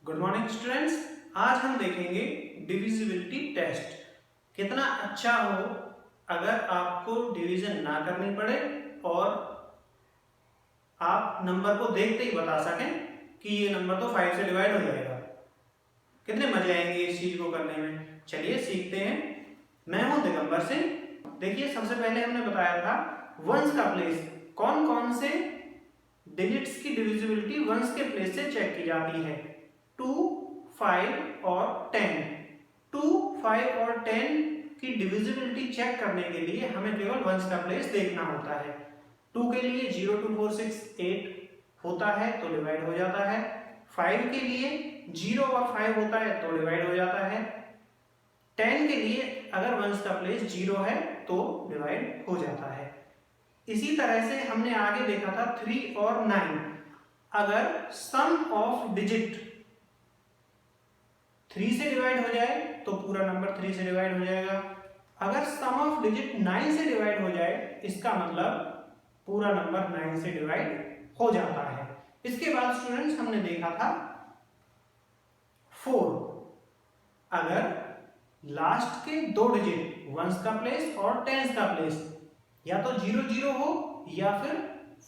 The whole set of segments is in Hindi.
Good morning students. आज हम देखेंगे डिविजिबिलिटी टेस्ट। कितना अच्छा हो अगर आपको डिवीजन ना करनी पड़े और आप नंबर को देखते ही बता सकें कि ये नंबर तो 5 से डिवाइड हो जाएगा। कितने मजे आएंगे इस चीज को करने में। चलिए सीखते हैं। मैं हूं दिगंबर सिंह। देखिए, सबसे पहले हमने बताया था वंस का प्लेस। कौन कौन से डिजिट्स की डिविजिबिलिटी वंस के प्लेस से चेक की जाती है? 2, 5 और 10। 2, 5 और 10 की डिविजिबिलिटी चेक करने के लिए हमें केवल वंस का प्लेस देखना होता है। 2 के लिए 0, 2, 4, 6, 8 होता है तो डिवाइड हो जाता है। 5 के लिए 0 और 5 होता है तो डिवाइड हो जाता है। 10 के लिए अगर वंस का प्लेस 0 है तो डिवाइड हो जाता है। इसी तरह से हमने आगे देखा था 3 और 9। अगर सम ऑफ डिजिट 3 से डिवाइड हो जाए तो पूरा नंबर 3 से डिवाइड हो जाएगा। अगर सम ऑफ डिजिट 9 से डिवाइड हो जाए इसका मतलब पूरा नंबर 9 से डिवाइड हो जाता है। इसके बाद स्टूडेंट्स हमने देखा था 4। अगर लास्ट के दो डिजिट वंस का प्लेस और टेंस का प्लेस या तो 0, 0 हो या फिर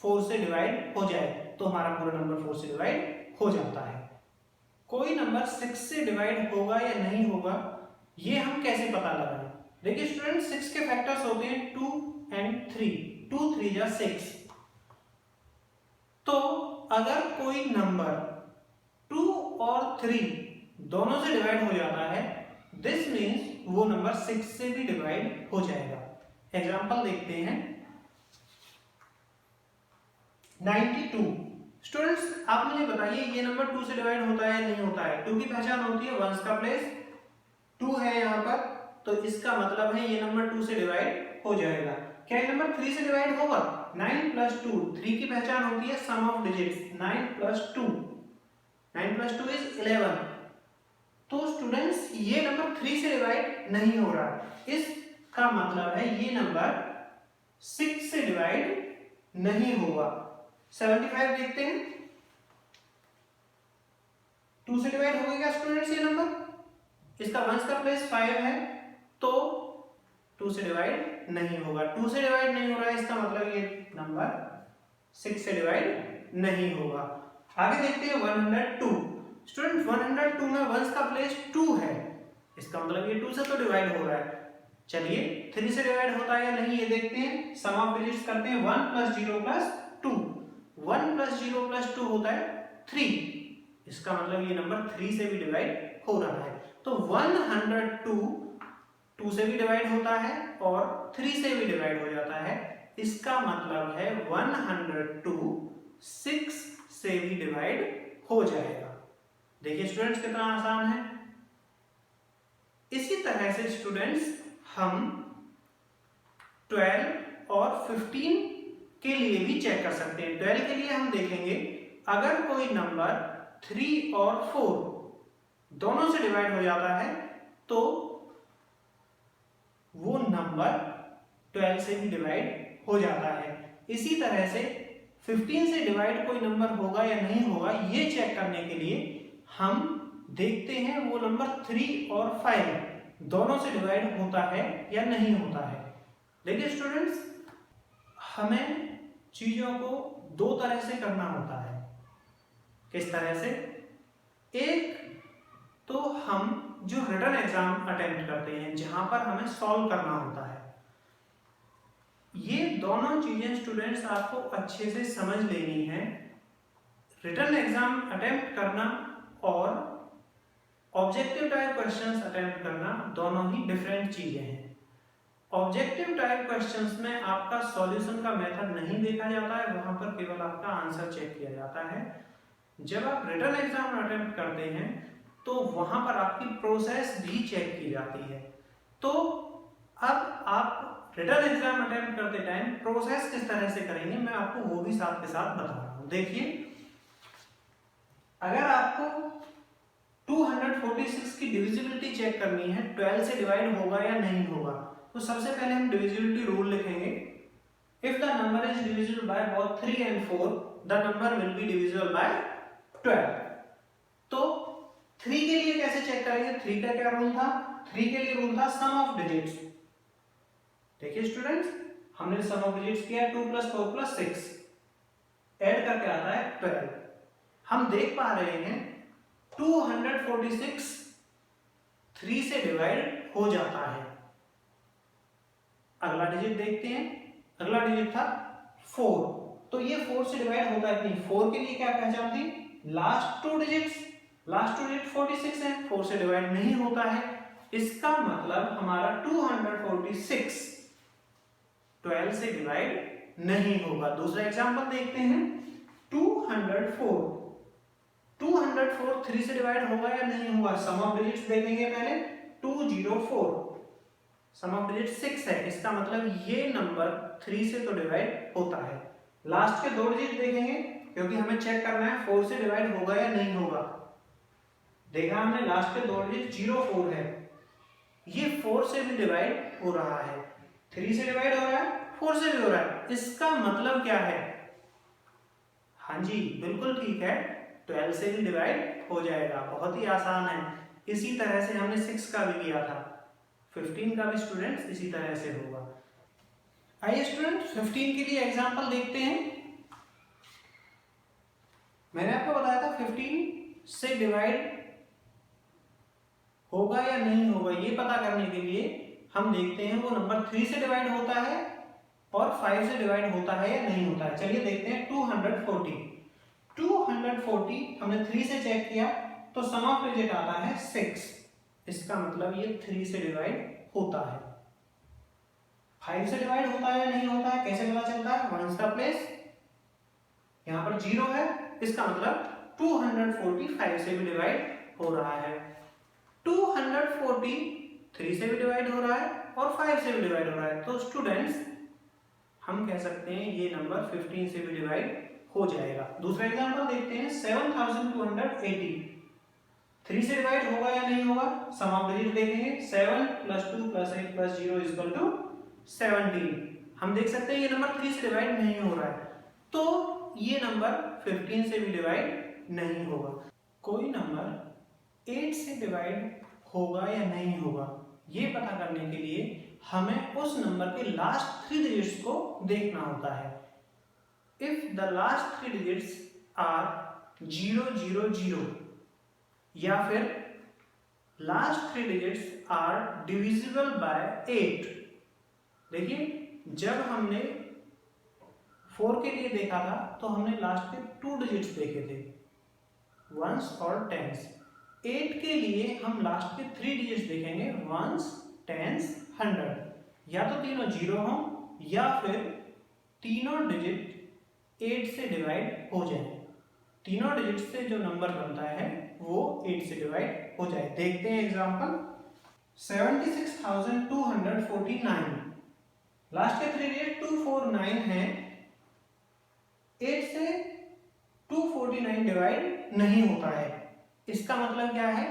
4 से डिवाइड हो जाए तो हमारा पूरा नंबर 4 से डिवाइड हो जाता है। कोई नंबर 6 से डिवाइड होगा या नहीं होगा ये हम कैसे पता लगाएं? देखिए स्टूडेंट, 6 के फैक्टर्स होते हैं 2 and 3। 2, 3 जा 6। तो अगर कोई नंबर 2 और 3 दोनों से डिवाइड हो जाता है दिस मीन्स वो नंबर 6 से भी डिवाइड हो जाएगा। एग्जांपल देखते हैं 92। स्टूडेंट्स, आप मुझे बताइए ये नंबर 2 से डिवाइड होता है या नहीं होता है? 2 की पहचान होती है वंस का प्लेस 2 है यहाँ पर, तो इसका मतलब है ये नंबर 2 से डिवाइड हो जाएगा। क्या ये नंबर 3 से डिवाइड होगा? 9 + 2। 3 की पहचान होती है सम ऑफ डिजिट्स 9 + 2। 9 + 2 इज 11। तो स्टूडेंट्स ये नंबर 3 से डिवाइड नहीं हो रहा। इसका मतलब है ये नंबर 6 से डिवाइड नहीं होगा। 75 देखते हैं, 2 से डिवाइड हो गया स्टूडेंट्स ये नंबर। इसका वंस का प्लेस 5 है तो 2 से डिवाइड नहीं होगा। 2 से डिवाइड नहीं हो रहा है इसका मतलब ये नंबर 6 से डिवाइड नहीं होगा। आगे देखते हैं 102। स्टूडेंट 102 में वंस का प्लेस 2 है, इसका मतलब ये 2 से तो डिवाइड हो रहा है। चलिए 3 से डिवाइड होता है या नहीं ये देखते हैं। सम ऑफ डिजिट्स करते हैं 1 + 0 + 2। 1 + 0 + 2 होता है 3। इसका मतलब ये नंबर 3 से भी डिवाइड हो रहा है। तो 102 2 से भी डिवाइड होता है और 3 से भी डिवाइड हो जाता है। इसका मतलब है 102 6 से भी डिवाइड हो जाएगा। देखिए स्टूडेंट्स कितना आसान है। इसी तरह से स्टूडेंट्स हम 12 और 15 के लिए भी चेक कर सकते हैं। 12 के लिए हम देखेंगे अगर कोई नंबर 3 और 4 दोनों से डिवाइड हो जाता है तो वो नंबर 12 से भी डिवाइड हो जाता है। इसी तरह से 15 से डिवाइड कोई नंबर होगा या नहीं होगा ये चेक करने के लिए हम देखते हैं वो नंबर 3 और 5 दोनों से डिवाइड होता है या नहीं होता है। देखिए स्टूडेंट्स, हमें चीजों को दो तरह से करना होता है। किस तरह से? एक तो हम जो रिटन एग्जाम अटेम्प्ट करते हैं जहां पर हमें सॉल्व करना होता है, ये दोनों चीजें स्टूडेंट्स आपको अच्छे से समझ लेनी है। रिटन एग्जाम अटेम्प्ट करना और ऑब्जेक्टिव टाइप क्वेश्चंस अटेम्प्ट करना दोनों ही डिफरेंट चीजें हैं। ऑब्जेक्टिव टाइप क्वेश्चंस में आपका सॉल्यूशन का मेथड नहीं देखा जाता है, वहां पर केवल आपका आंसर चेक किया जाता है। जब आप रिटन एग्जाम अटेम्प्ट करते हैं तो वहां पर आपकी प्रोसेस भी चेक की जाती है। तो अब आप रिटन एग्जाम अटेम्प्ट करते टाइम प्रोसेस किस तरह से करेंगे मैं आपको वो भी साथ के साथ बता रहा हूं। देखिए, अगर आपको 246 की डिविजिबिलिटी चेक करनी है 12 से डिवाइड होगा या नहीं होगा, तो सबसे पहले हम डिविजिबिलिटी रूल लिखेंगे। If the number is divisible by both 3 and 4 the number will be divisible by 12। तो करेंगे 3 का क्या रूल था, 3 के लिए रूल था सम ऑफ डिजिट्स। देखिए स्टूडेंट्स, हमने सम ऑफ डिजिट्स किया 2 + 4 + 6, ऐड करके आता है 12। हम देख पा रहे हैं 246 3 से डिवाइड हो जाता है। अगला डिजिट देखते हैं, अगला डिजिट था 4, तो ये 4 से डिवाइड होता है नहीं। 4 के लिए क्या पहचान थी, लास्ट टू डिजिट 46 है, 4 से डिवाइड नहीं होता है। इसका मतलब हमारा 246 12 से डिवाइड नहीं होगा। दूसरा एग्जांपल देखते हैं, 204 3 से डिवाइड होगा या नहीं होगा। सम ऑफ डिजिट्स देखेंगे पहले, 204, सम ऑफ डिजिट 6 है, इसका मतलब ये नंबर 3 से तो डिवाइड होता है। लास्ट के 2 डिजिट देखेंगे, क्योंकि हमें चेक करना है 4 से डिवाइड होगा या नहीं होगा। देखा हमने लास्ट के 2 डिजिट 04 है, ये 4 से भी डिवाइड हो रहा है, 3 से डिवाइड हो रहा है, 4 से भी हो रहा है। इसका मतलब क्या है, हाँ जी बिल्कुल ठीक है, 12 से भी डिवाइड हो जाएगा। बहुत ही आसान है। इसी तरह से हमने 6 का भी किया था, 15 का भी स्टूडेंट्स इसी तरह से होगा। आइए स्टूडेंट्स 15 के लिए एग्जांपल देखते हैं। मैंने आपको बताया था 15 से डिवाइड होगा या नहीं होगा, ये पता करने के लिए हम देखते हैं वो नंबर 3 से डिवाइड होता है और 5 से डिवाइड होता है या नहीं होता है। चलिए देखते हैं 240 हमने 3 से चेक किया तो सम ऑफ डिजिट आता है 6, इसका मतलब ये 3 से डिवाइड होता है। 5 से डिवाइड होता है या नहीं होता है, कैसे पता चलता है, वंस का प्लेस, यहां पर 0 है, इसका मतलब 245 से भी डिवाइड हो रहा है। 240 3 से भी डिवाइड हो रहा है और 5 से भी डिवाइड हो रहा है, तो स्टूडेंट्स हम कह सकते हैं ये नंबर 15 से भी डिवाइड हो जाएगा। दूसरा एग्जांपल देखते हैं 7280, 3 से डिवाइड होगा या नहीं होगा। सम ऑफ डिजिट देखेंगे, 7 + 2 + 8 + 0 = 17। हम देख सकते हैं ये नंबर 3 से डिवाइड नहीं हो रहा है, तो ये नंबर 15 से भी डिवाइड नहीं होगा। कोई नंबर 8 से डिवाइड होगा या नहीं होगा, ये पता करने के लिए हमें उस नंबर के लास्ट 3 डिजिट्स को देखना होता है। If the last 3 digits are 000 या फिर last 3 digits are divisible by 8। देखिए जब हमने 4 के लिए देखा था तो हमने लास्ट के 2 डिजिट्स देखे थे, वंस और टेंस। 8 के लिए हम लास्ट के 3 डिजिट्स देखेंगे, वंस, टेंस, 100। या तो तीनों 0 हों या फिर तीनों डिजिट 8 से डिवाइड हो जाए। तीनों डिजिट से जो नंबर बनता है वो 8 से डिवाइड हो जाए। देखते हैं एग्जांपल, 76,249, लास्ट के 3 डिजिट 249 है, 8 से 249 डिवाइड नहीं होता है। इसका मतलब क्या है,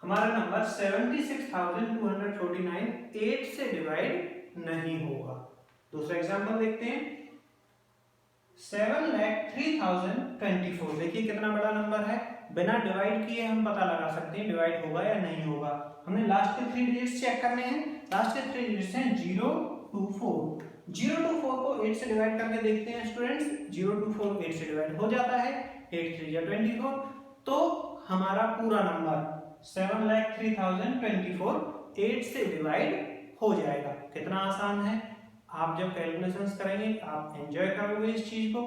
हमारा नंबर 76,249 8 से डिवाइड नहीं होगा। दूसरा एग्जांपल देखते हैं, 7,03,024। देखिए कितना बड़ा नंबर है, बिना डिवाइड किए हम पता लगा सकते हैं डिवाइड होगा या नहीं होगा। हमने लास्ट के 3 डिजिट्स चेक करने हैं, लास्ट के 3 डिजिट्स हैं 024। 024 को 8 से डिवाइड करके देखते हैं स्टूडेंट्स, 024 8 से डिवाइड हो जाता है, 8 3 या 24, तो हमारा पूरा नंबर 7,03,024 8 से डिवाइड हो जाएगा। कितना आसान है, आप जब कैलकुलेशंस करेंगे आप एंजॉय करोगे इस चीज को,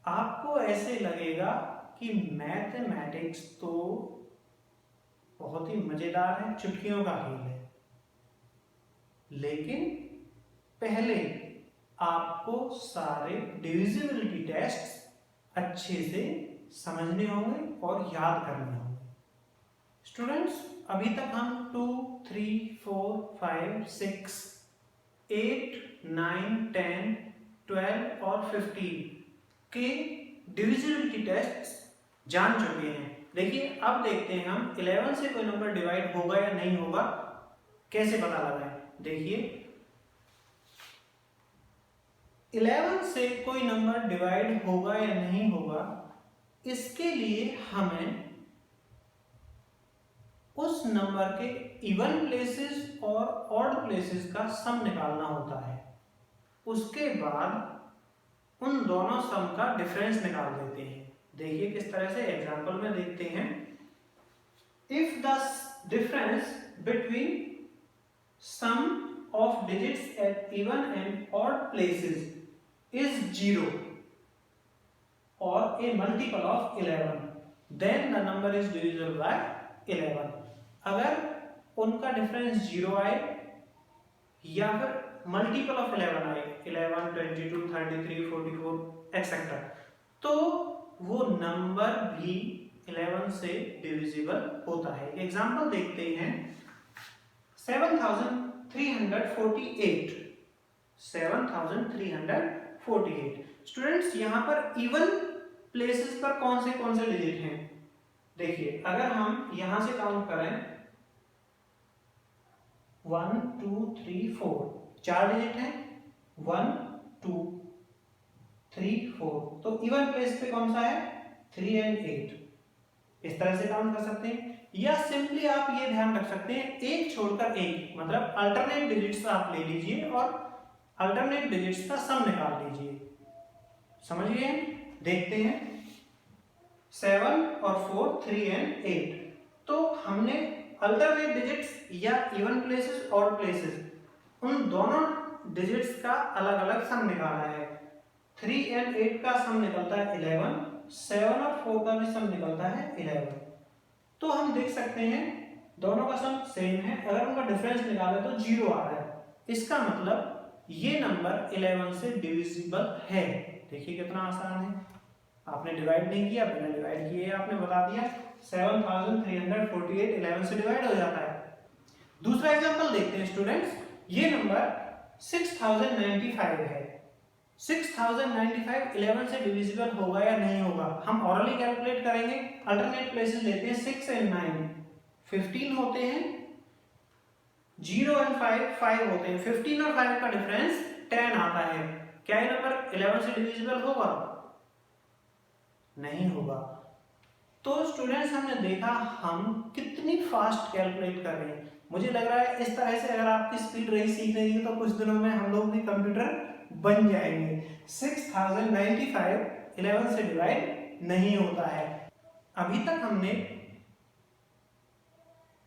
आपको ऐसे लगेगा कि मैथमेटिक्स तो बहुत ही मजेदार है, चुटकियों का खेल है। लेकिन पहले आपको सारे डिविजिबिलिटी टेस्ट अच्छे से समझने होंगे और याद करने होंगे। स्टूडेंट्स अभी तक हम 2 3 4 5 6 8 9 10 12 और 15 के डिविजिबिलिटी टेस्ट जान चुके हैं। देखिए अब देखते हैं हम 11 से कोई नंबर डिवाइड होगा या नहीं होगा, कैसे पता लगाएं। देखिए 11 से कोई नंबर डिवाइड होगा या नहीं होगा, इसके लिए हमें उस नंबर के इवन प्लेसेस और ऑड प्लेसेस का सम निकालना होता है। उसके बाद उन दोनों सम का डिफरेंस निकाल देते हैं। देखिए किस तरह से, एग्जांपल में देखते हैं। If the difference between sum of digits at even and odd places is 0 or a multiple of 11, then the number is divisible by 11। अगर उनका डिफरेंस 0 आए या फिर मल्टीपल ऑफ 11 आए, 11, 22, 33, 44 एक्सेट्रा, तो वो नंबर भी 11 से डिविजिबल होता है। एग्जांपल देखते हैं 7348। 7348 स्टूडेंट्स, यहां पर इवन प्लेसेस पर कौन से डिजिट हैं? देखिए अगर हम यहां से काउंट करें 1 2 3 4, 4 डिजिट हैं, 1 2 3 4, तो इवन प्लेस पे कौन सा है? 3 और 8। इस तरह से काउंट कर सकते हैं, या सिंपली आप ये ध्यान रख सकते हैं एक छोड़कर एक, मतलब अल्टरनेट डिजिट्स आप ले लीजिए और अल्टरनेट डिजिट्स का सम निकाल लीजिए। समझ गए? देखते हैं 7 और 4, 3 और 8। तो हमने अल्टरनेट डिजिट्स या इवन प्लेसेस और प्लेसेस, उन दोनों डिजिट्स का अलग अलग सम निकाला है। 3 और 8 का सम निकलता है 11, 7 और 4 का भी सम निकलता है 11। तो हम देख सकते हैं दोनों का सम सेम है। अगर उनका डिफरेंस निकाले तो 0 आ रहा है, इसका मतलब ये नंबर 11 से डिविजिबल है। देखिए कितना आसान है, आपने डिवाइड नहीं किया, बिना डिवाइड किए आपने बता दिया। 7348 11 से डिवाइड हो जाता है। दूसरा एग्जांपल देखते हैं स्टूडेंट्स, ये नंबर 6095 है। 6095 11 से डिविजिबल होगा या नहीं होगा, हम ऑरली कैलकुलेट करेंगे। अल्टरनेट प्लेसेस लेते हैं 6 और 9, 15 होते हैं, 0 और 5 होते हैं। 15 और 5 का डिफरेंस 10 आता है। क्या ये नंबर 11 से डिविजिबल होगा? नहीं होगा। तो स्टूडेंट्स हमने देखा हम कितनी फास्ट कैलकुलेट कर रहे हैं। मुझे लग रहा है इस तरह से अगर आपकी स्पीड रही सीखने की तो कुछ दिनों में हम लोग भी कंप्यूटर बन जाएंगे। 6095 11 से डिवाइड नहीं होता है। अभी तक हमने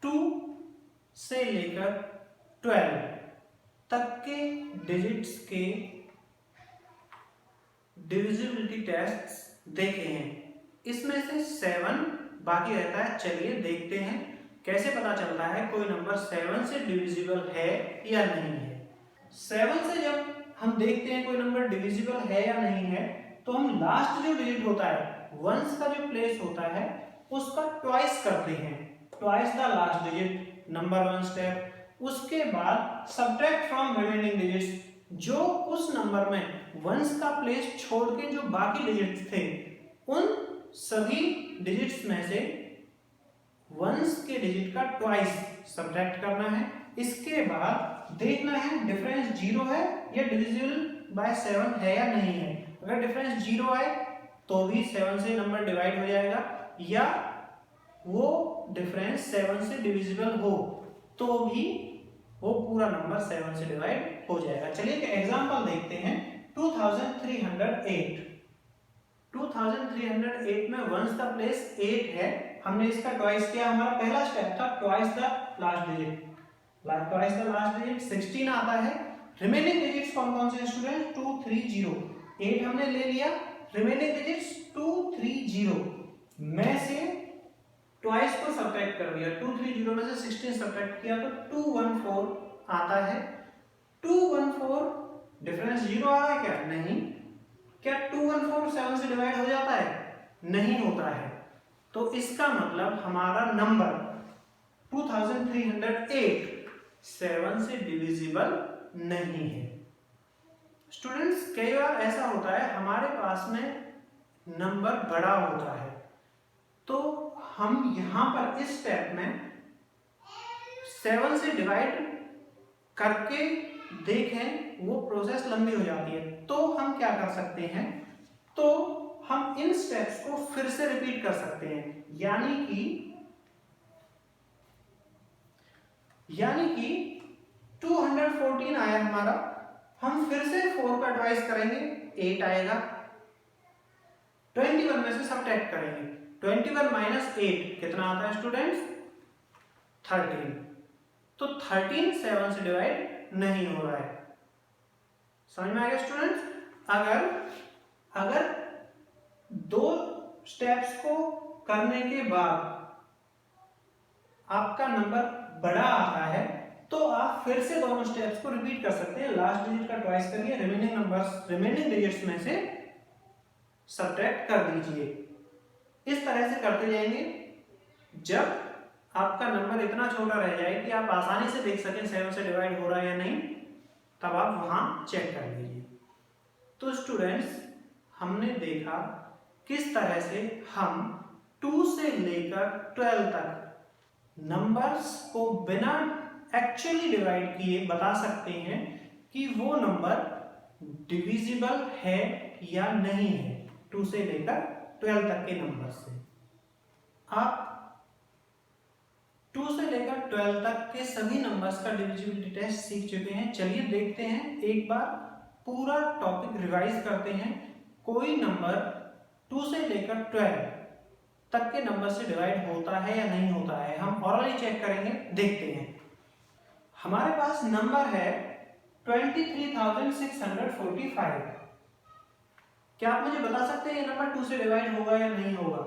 2 से लेकर 12 तक के डिजिट्स के डिविजिबिलिटी टेस्ट्स देखे हैं। इसमें से 7 बाकी रहता है। चलिए देखते हैं कैसे पता चलता है कोई नंबर 7 से डिविजिबल है या नहीं है। 7 से जब हम देखते हैं कोई नंबर डिविजिबल है या नहीं है, तो हम लास्ट जो डिजिट होता है, वंस का जो प्लेस होता है, उसका ट्वाइस करते हैं। Twice the last digit, number 1 step. उसके बाद सब्ट्रैक्ट फ्रॉम रिमेनिंग डिजिट्स, जो उस नंबर में वंस का प्लेस छोड़ के जो बाकी डिजिट्स थे, उन सभी डिजिट्स में से वंस के डिजिट का ट्वाइस सब्ट्रैक्ट करना है। इसके बाद देखना है डिफरेंस 0 है या डिविजिबल बाय 7 है या नहीं है। अगर डिफरेंस 0 आए तो भी 7 से नंबर डिवाइड हो जाएगा, या वो डिफरेंस 7 से डिविजिबल हो तो भी वो पूरा नंबर 7 से डिवाइड हो जाएगा। चलिए एक एग्जांपल देखते हैं। 2308 में वंस का प्लेस 8 है। हमने इसका ट्वाइस किया, हमारा पहला स्टेप था twice the last digit. Twice the last digit 16 आता है। रिमेनिंग डिजिट्स कौन कौन से हैं स्टूडेंट? 2 3 0। 8 हमने ले लिया, रिमेनिंग डिजिट्स 2 3 0 में से ट्वाइस को सब्ट्रैक्ट कर दिया। 2 3 0 में से 16 सब्ट्रैक्ट किया तो 214 आता है। 214 डिफरेंस 0 आ रहा है क्या? नहीं। क्या 214 7 से डिवाइड हो जाता है? नहीं होता है। तो इसका मतलब हमारा नंबर 2308 7 से डिविजिबल नहीं है। स्टूडेंट्स कई बार ऐसा होता है हमारे पास में नंबर बड़ा होता है, तो हम यहां पर इस स्टेप में 7 से डिवाइड करके देखें, वो प्रोसेस लंबी हो जाती है। तो हम क्या कर सकते हैं, तो हम इन स्टेप्स को फिर से रिपीट कर सकते हैं। यानी कि यानी कि 214 आया हमारा। हम फिर से 4 का ट्वाइस करेंगे, 8 आएगा। 21 में से सबट्रैक्ट करेंगे, 21 माइनस 8 कितना आता है स्टूडेंट्स? 13। तो 13 7 से डिवाइड नहीं हो रहा है। समझ में आ गया स्टूडेंट्स? अगर दो स्टेप्स को करने के बाद आपका नंबर बड़ा आता है तो आप फिर से दोनों स्टेप्स को रिपीट कर सकते हैं। लास्ट डिजिट का ट्वाइस करिए, रिमेनिंग डिजिट्स में से सबट्रैक्ट कर दीजिए। इस तरह से करते जाएंगे। जब आपका नंबर इतना छोटा रह जाए कि आप आसानी से देख सकें 7 से डिवाइड हो रहा है या नहीं, तब आप वहां चेक कर लीजिए। तो स्टूडेंट्स, हमने देखा किस तरह से हम 2 से लेकर 12 तक नंबर्स को बिना एक्चुअली डिवाइड किए बता सकते हैं कि वो नंबर डिविजिबल है या नहीं है। 2 से लेकर 12 तक के नंबर से आप 2 से लेकर 12 तक के सभी नंबर्स का डिविजिबिलिटी टेस्ट सीख चुके हैं। चलिए देखते हैं, एक बार पूरा टॉपिक रिवाइज करते हैं। कोई नंबर 2 से लेकर 12 तक के नंबर से डिवाइड होता है या नहीं होता है, हम ऑरली चेक करेंगे। देखते हैं। हमारे पास नंबर है 23,645। क्या आप मुझे बता सकते हैं ये नंबर 2 से डिवाइड होगा या नहीं होगा?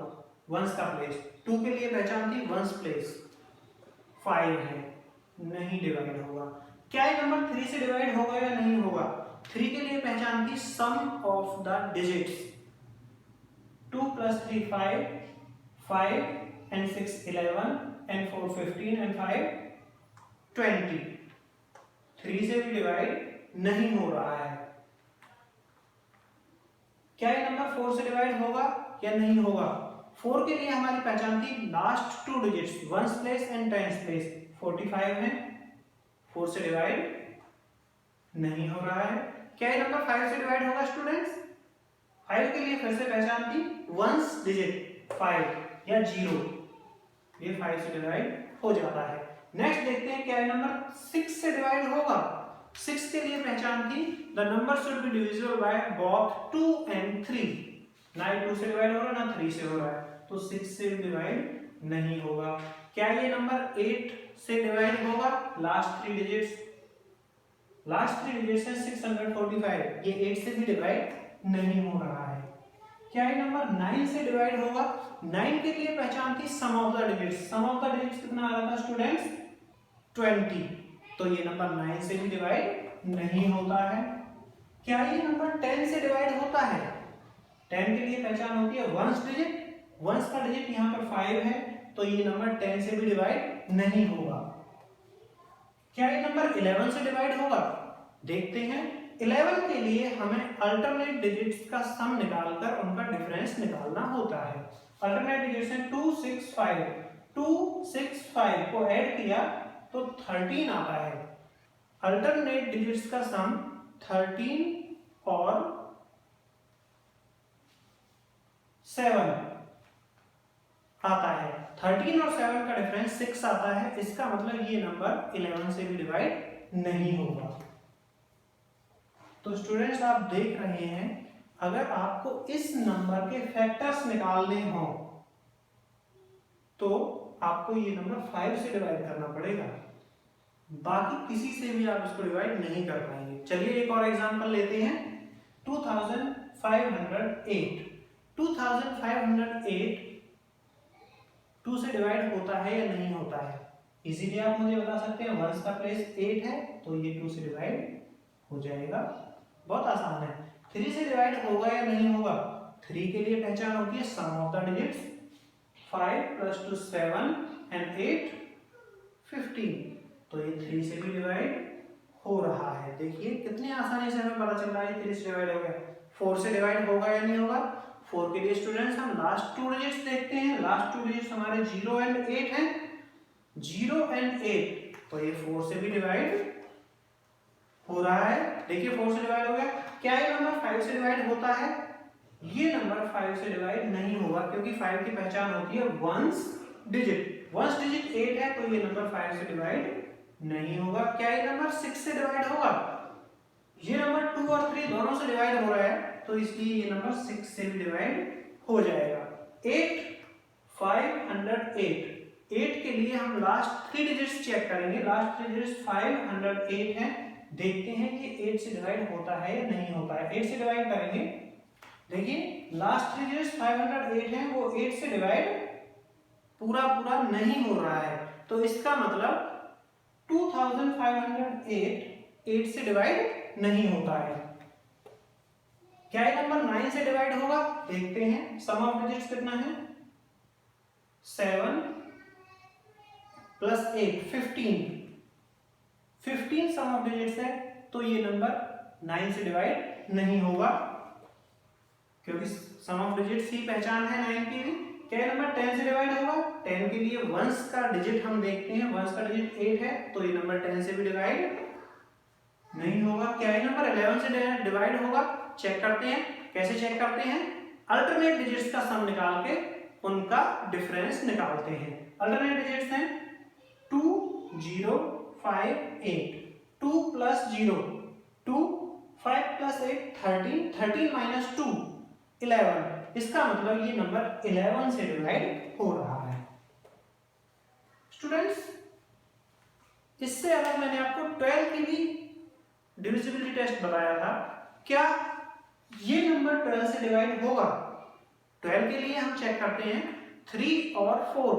वंस का प्लेस 2 के लिए पहचान थी, वंस प्लेस 5 है, नहीं डिवाइड होगा। क्या ये नंबर 3 से डिवाइड होगा या नहीं होगा? 3 के लिए पहचान थी some of the digits. 2 + 3 5, 5 and 6 11 and 4 15 and 5 20। 3 से भी डिवाइड नहीं हो रहा है। क्या ये नंबर 4 से डिवाइड होगा या नहीं होगा? 4 के लिए हमारी पहचान थी last 2 digits, ones place and tens place. 45 है, 4 से डिवाइड नहीं हो रहा है। क्या ये नंबर 5 से डिवाइड होगा स्टूडेंट्स? 5 के लिए फिर से पहचान थी वंस डिजिट 5 या 0, ये 5 से डिवाइड हो जाता है। नेक्स्ट देखते हैं, क्या ये नंबर 6 से डिवाइड होगा? 6 के लिए पहचान थी the number should be divisible by both 2 and 3। ना 2 से डिवाइड हो रहा है ना 3 से हो रहा है, तो 6 से डिवाइड नहीं होगा। क्या ये नंबर 8 से डिवाइड होगा? लास्ट 3 डिजिट्स है 645, ये 8 से भी डिवाइड नहीं हो रहा है। क्या ये नंबर 9 से डिवाइड होगा? 9 के लिए पहचान थी some of the digits. Some of the digits कितना आ रहा था स्टूडेंट्स? 20, तो ये नंबर 9 से भी डिवाइड नहीं होता है। क्या ये नंबर 10 से डिवाइड होता है? 10 के लिए पहचान होती है वंस डिजिट, वंस का डिजिट यहाँ पर 5 है, तो ये नंबर 10 से भी डिवाइड नहीं होगा। क्या ये नंबर 11 से डिवाइड होगा? देखते हैं। 11 के लिए हमें अल्टरनेट डिजिट्स का सम निकालकर उनका डिफरेंस निकालना होता है। अल्टरनेट डिजिट्स हैं 2 6 5। 2 6 5 को ऐड किया तो 13 आता है। अल्टरनेट डिजिट्स का सम 13 और 7 आता है। 13 और 7 का डिफरेंस 6 आता है। इसका मतलब ये नंबर 11 से भी डिवाइड नहीं होगा। तो स्टूडेंट्स, आप देख रहे हैं, अगर आपको इस नंबर के फैक्टर्स निकालने हो तो आपको ये नंबर 5 से डिवाइड करना पड़ेगा, बाकी किसी से भी आप इसको डिवाइड नहीं कर पाएंगे। चलिए एक और एग्जांपल लेते हैं। 2508। 2508 2 से डिवाइड होता है या नहीं होता है? इजीली आप मुझे बता सकते हैं। वंस का प्लेस 8 है, तो ये 2 से डिवाइड हो जाएगा। बहुत आसान है। 3 से डिवाइड होगा या नहीं होगा? 3 के लिए पहचान होती है सम ऑफ द डिजिट्स। 5 + 2 7 and 8 15, तो ये 3 से भी डिवाइड हो रहा है। देखिए कितनी आसानी से हमें पता चल रहा है 3 से डिवाइड हो गया। 4 से डिवाइड होगा या नहीं होगा? 4 के लिए स्टूडेंट्स हम लास्ट 2 डिजिट्स देखते हैं। लास्ट 2 डिजिट्स हमारे 0 and 8 हैं। 0 and 8, तो ये 4 से भी डिवाइड हो रहा है। देखिए 4 से डिवाइड हो गया। क्या ये नंबर 5 से डिवाइड होता है? ये नंबर 5 से डिवाइड नहीं होगा, क्योंकि 5 की पहचान होती है वंस डिजिट। वंस डिजिट 8 है, तो ये नंबर 5 से डिवाइड नहीं होगा। क्या ये नंबर 6 से डिवाइड होगा? ये नंबर 2 और 3 दोनों से डिवाइड हो रहा है, तो इसलिए ये नंबर 6 से भी डिवाइड हो जाएगा। 8 508, 8 के लिए हम लास्ट 3 डिजिट्स चेक करेंगे। लास्ट 3 डिजिट्स 508 है, देखते हैं कि 8 से डिवाइड होता है या नहीं होता है। 8 से डिवाइड करेंगे, देखिए लास्ट 3 डिजिट्स 508 है, वो 8 से डिवाइड पूरा नहीं हो रहा है, तो इसका मतलब 2508 8 से डिवाइड नहीं होता है। क्या ये नंबर 9 से डिवाइड होगा? देखते हैं सम ऑफ डिजिट्स कितना है। 7 प्लस 8 15 सम ऑफ डिजिट्स है, तो ये नंबर 9 से डिवाइड नहीं होगा, क्योंकि सम ऑफ डिजिट्स ही पहचान है 9 की भी। क्या नंबर 10 से डिवाइड होगा? 10 के लिए वंस का डिजिट हम देखते हैं, वंस का डिजिट 8 है, तो ये नंबर 10 से भी डिवाइड नहीं होगा। क्या ये नंबर 11 से डिवाइड होगा? चेक करते हैं। कैसे चेक करते हैं? अल्टरनेट डिजिट्स का सम निकाल के उनका डिफरेंस निकालते हैं। अल्टरनेट डिजिट्स हैं 2 0 5 8, 2 प्लस 0 2, 5 प्लस 8 13, 13 माइनस 2 11। इसका मतलब ये नंबर 11 से डिवाइड हो रहा है। स्टूडेंट्स, इससे अलग मैंने आपको 12 की भी डिविजिबिलिटी टेस्ट बताया था। क्या ये नंबर 12 से डिवाइड होगा? 12 के लिए हम चेक करते हैं 3 और 4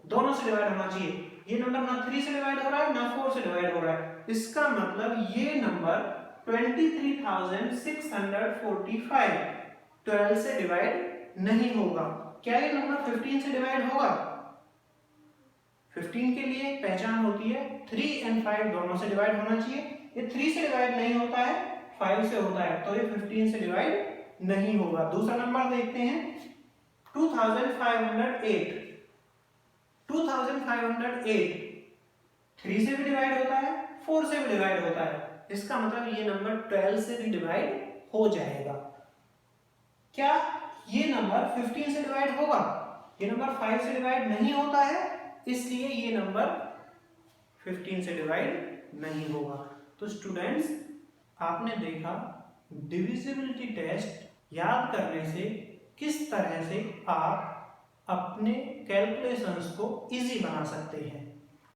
दोनों से डिवाइड होना चाहिए। ये नंबर ना 3 से डिवाइड हो रहा है ना 4 से डिवाइड हो रहा है, इसका मतलब ये नंबर 23,645 12 से डिवाइड नहीं होगा। क्या ये नंबर 15 से डिवाइड होगा? 15 के लिए पहचान होती है 3 और 5 दोनों से डिवाइड होना चाहिए। ये 3 से डिवाइड नहीं होता है, 5 से होता है, तो ये 15 से डिवाइड नहीं होगा। दूसरा नंबर देखते हैं 2508, 2508 3 से भी डिवाइड होता है, 4 से भी डिवाइड होता है, इसका मतलब ये नंबर 12 से भी डिवाइड हो जाएगा। क्या ये नंबर 15 से डिवाइड होगा? ये नंबर 5 से डिवाइड नहीं होता है, इसलिए ये नंबर 15 से डिवाइड नहीं होगा। तो स्टूडेंट्स, आपने देखा डिविजिबिलिटी टेस्ट याद करने से किस तरह से आप अपने कैलकुलेशंस को इजी बना सकते हैं।